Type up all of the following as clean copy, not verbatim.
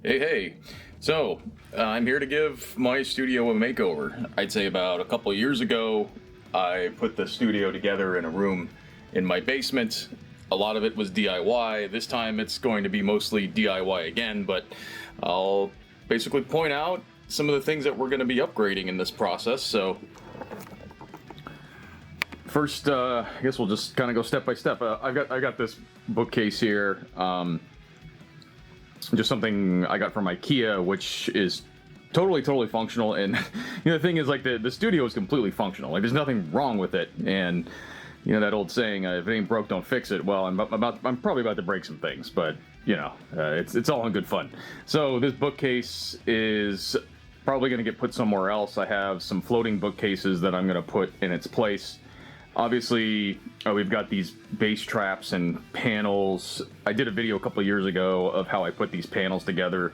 Hey. So, I'm here to give my studio a makeover. I'd say about a couple years ago, I put the studio together in a room in my basement. A lot of it was DIY. This time it's going to be mostly DIY again, but I'll basically point out some of the things that we're going to be upgrading in this process. So, first, I guess we'll just kind of go step by step. I got this bookcase here. Just something I got from IKEA, which is totally functional. And the thing is, like, the studio is completely functional. Like, there's nothing wrong with it. And that old saying, if it ain't broke, don't fix it. Well, I'm probably about to break some things, but it's all in good fun. So this bookcase is probably going to get put somewhere else. I have some floating bookcases that I'm going to put in its place. Obviously, we've got these bass traps and panels. I did a video a couple of years ago of how I put these panels together.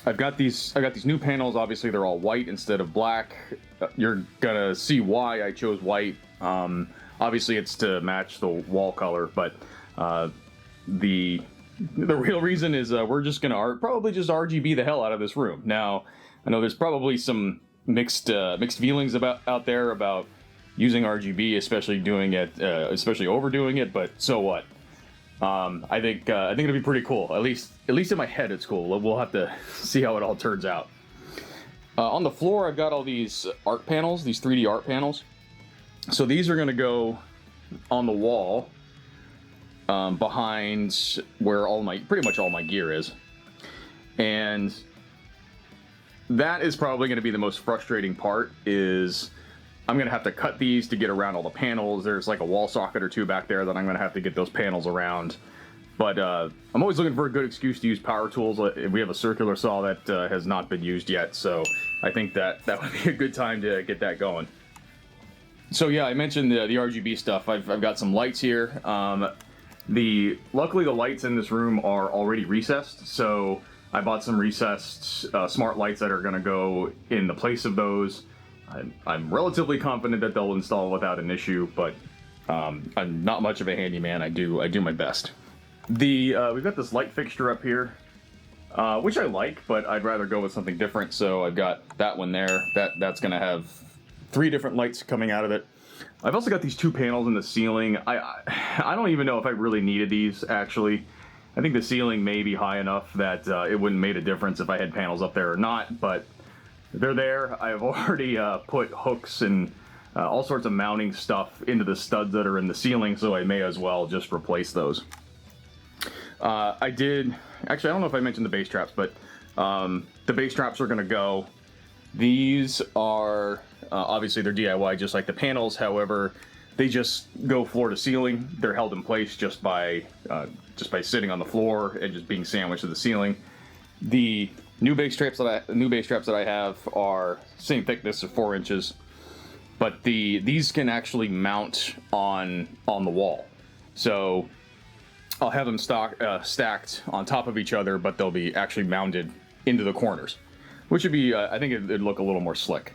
I got these new panels. Obviously, they're all white instead of black. You're gonna see why I chose white. Obviously, it's to match the wall color, but the real reason is we're just gonna probably just RGB the hell out of this room. Now, I know there's probably some mixed feelings out there about using RGB, especially overdoing it, but so what? I think it'll be pretty cool. At least in my head, it's cool. We'll have to see how it all turns out. On the floor, I've got all these art panels, these 3D art panels. So these are going to go on the wall behind where pretty much all my gear is, and that is probably going to be the most frustrating part. Is I'm going to have to cut these to get around all the panels. There's like a wall socket or two back there that I'm going to have to get those panels around. But I'm always looking for a good excuse to use power tools. We have a circular saw that has not been used yet, so I think that would be a good time to get that going. So yeah, I mentioned the RGB stuff. I've got some lights here. Luckily the lights in this room are already recessed, so I bought some recessed smart lights that are going to go in the place of those. I'm relatively confident that they'll install without an issue, but I'm not much of a handyman. I do my best. We've got this light fixture up here, which I like, but I'd rather go with something different. So I've got that one there. That's going to have 3 different lights coming out of it. I've also got these 2 panels in the ceiling. I don't even know if I really needed these, actually. I think the ceiling may be high enough that it wouldn't make a difference if I had panels up there or not, but they're there. I've already put hooks and all sorts of mounting stuff into the studs that are in the ceiling, so I may as well just replace those. I don't know if I mentioned the bass traps, but the bass traps are going to go. These are, obviously they're DIY just like the panels, however, they just go floor to ceiling. They're held in place just by sitting on the floor and just being sandwiched to the ceiling. The new bass traps that I have are same thickness of 4 inches, but these can actually mount on the wall. So I'll have them stacked on top of each other, but they'll be actually mounted into the corners, which would be I think it'd look a little more slick.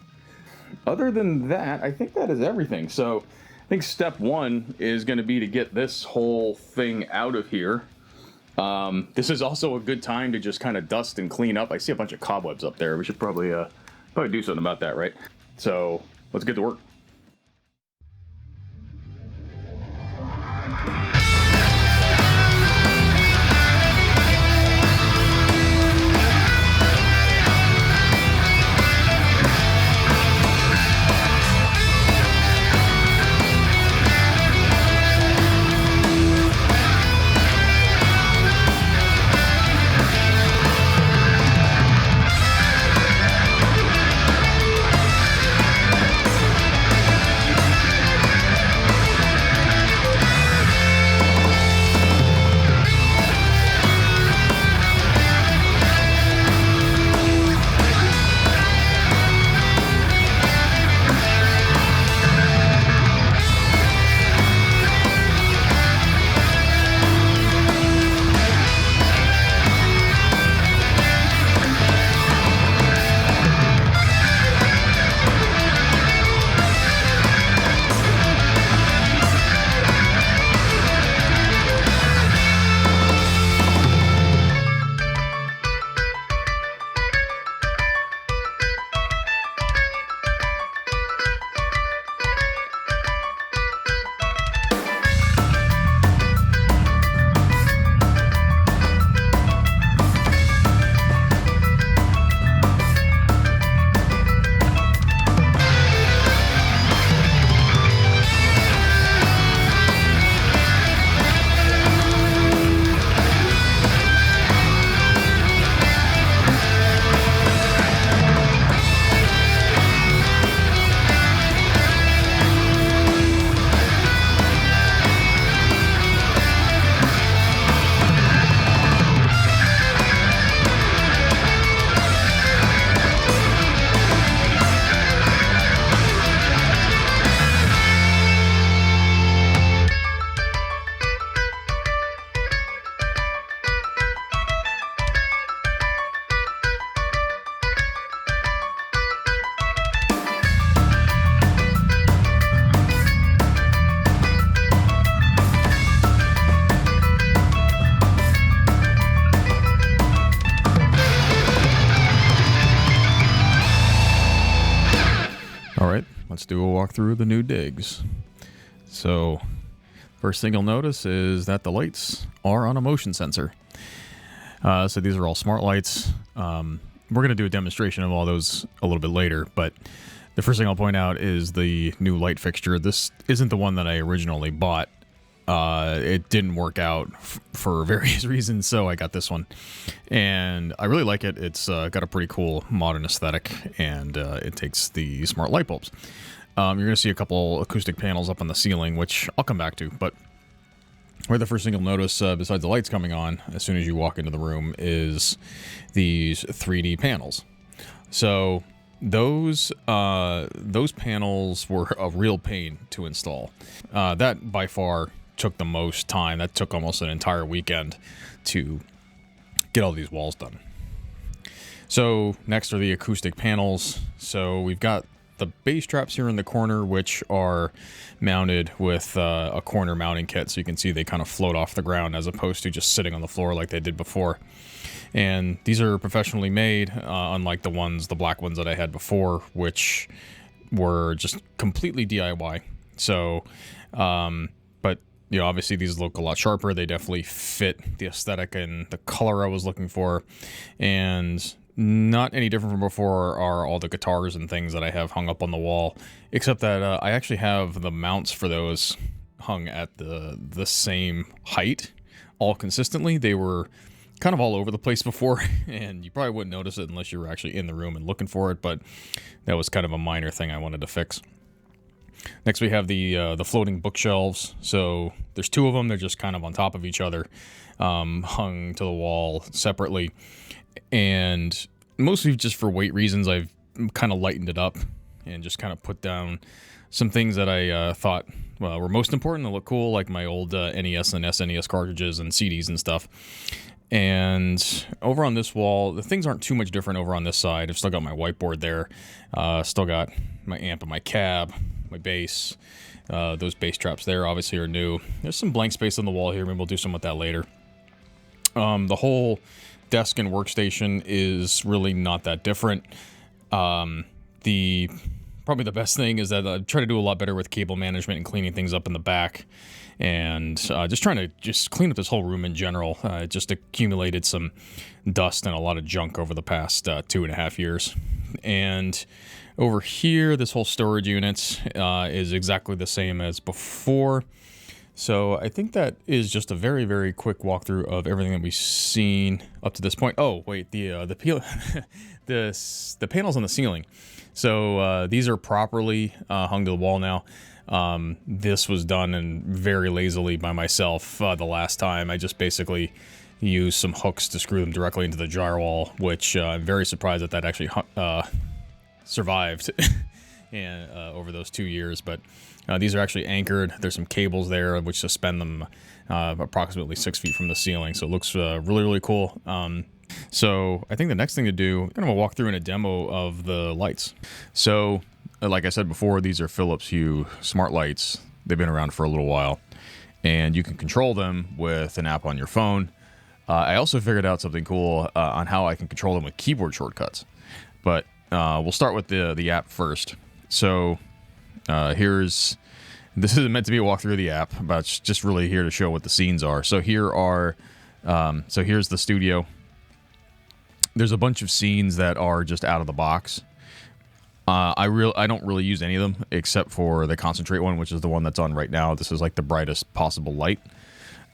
Other than that, I think that is everything. So I think step 1 is going to be to get this whole thing out of here. This is also a good time to just kind of dust and clean up. I see a bunch of cobwebs up there. We should probably do something about that, right? So let's get to work. let's do a walkthrough of the new digs. So first thing you'll notice is that the lights are on a motion sensor. So these are all smart lights. We're going to do a demonstration of all those a little bit later, but the first thing I'll point out is the new light fixture. This isn't the one that I originally bought. It didn't work out for various reasons, so I got this one. And I really like it. It's got a pretty cool modern aesthetic, and it takes the smart light bulbs. You're going to see a couple acoustic panels up on the ceiling, which I'll come back to, but where the first thing you'll notice, besides the lights coming on as soon as you walk into the room, is these 3D panels. So those panels were a real pain to install. That by far took the most time. That took almost an entire weekend to get all these walls done. So next are the acoustic panels. So we've got the bass traps here in the corner, which are mounted with a corner mounting kit, so you can see they kind of float off the ground as opposed to just sitting on the floor like they did before. And these are professionally made, unlike the black ones that I had before, which were just completely DIY. So but you know, obviously these look a lot sharper. They definitely fit the aesthetic and the color I was looking for, and not any different from before are all the guitars and things that I have hung up on the wall, except that I actually have the mounts for those hung at the same height, all consistently. They were kind of all over the place before, and you probably wouldn't notice it unless you were actually in the room and looking for it, but that was kind of a minor thing I wanted to fix. Next we have the floating bookshelves. So there's two of them. They're just kind of on top of each other, hung to the wall separately. And mostly just for weight reasons, I've kind of lightened it up and just kind of put down some things that I thought were most important to look cool, like my old NES and SNES cartridges and CDs and stuff. And over on this wall, the things aren't too much different over on this side. I've still got my whiteboard there. Still got my amp and my cab, my bass. Those bass traps there obviously are new. There's some blank space on the wall here. Maybe we'll do some with that later. The whole desk and workstation is really not that different. Probably the best thing is that I try to do a lot better with cable management and cleaning things up in the back, and just trying to clean up this whole room in general. It just accumulated some dust and a lot of junk over the past 2.5 years. And over here, this whole storage unit is exactly the same as before. So I think that is just a very, very quick walkthrough of everything that we've seen up to this point. Oh, wait, the panels on the ceiling. So these are properly hung to the wall now. This was done and very lazily by myself the last time. I just basically used some hooks to screw them directly into the drywall, which I'm very surprised that actually survived and over those 2 years. But these are actually anchored. There's some cables there which suspend them approximately 6 feet from the ceiling. So it looks really, really cool. So I think the next thing to do, I'm going to walk through in a demo of the lights. So like I said before, these are Philips Hue smart lights. They've been around for a little while, and you can control them with an app on your phone. I also figured out something cool on how I can control them with keyboard shortcuts. But we'll start with the app first. So this isn't meant to be a walkthrough of the app, but it's just really here to show what the scenes are. So here's the studio. There's a bunch of scenes that are just out of the box. I don't really use any of them except for the concentrate one, which is the one that's on right now. This is like the brightest possible light.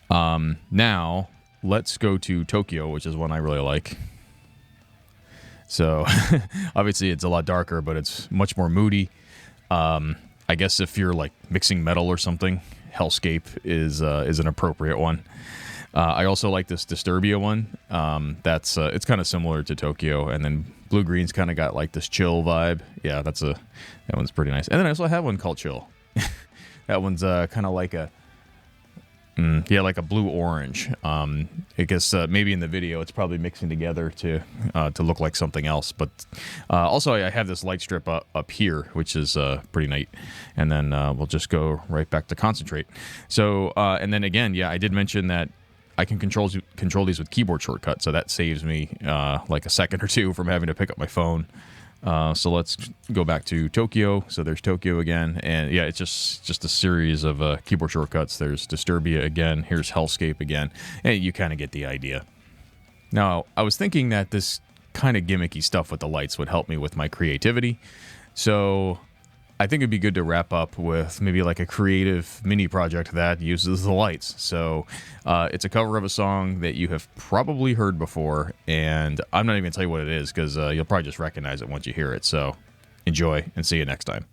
Now let's go to Tokyo, which is one I really like. So obviously it's a lot darker, but it's much more moody. I guess if you're like mixing metal or something, Hellscape is an appropriate one. I also like this Disturbia one. It's kind of similar to Tokyo, and then Blue Green's kind of got like this chill vibe. Yeah, that one's pretty nice. And then I also have one called Chill. That one's kind of like like a blue orange. I guess maybe in the video it's probably mixing together to look like something else. But also I have this light strip up here, which is pretty neat. And then we'll just go right back to concentrate. So and then again, I did mention that I can control these with keyboard shortcut, so that saves me like a second or two from having to pick up my phone So let's go back to Tokyo. So there's Tokyo again, and yeah, it's just a series of keyboard shortcuts. There's Disturbia again. Here's Hellscape again, and you kind of get the idea. Now, I was thinking that this kind of gimmicky stuff with the lights would help me with my creativity, so I think it'd be good to wrap up with maybe like a creative mini project that uses the lights. So it's a cover of a song that you have probably heard before, and I'm not even going to tell you what it is because you'll probably just recognize it once you hear it. So enjoy and see you next time.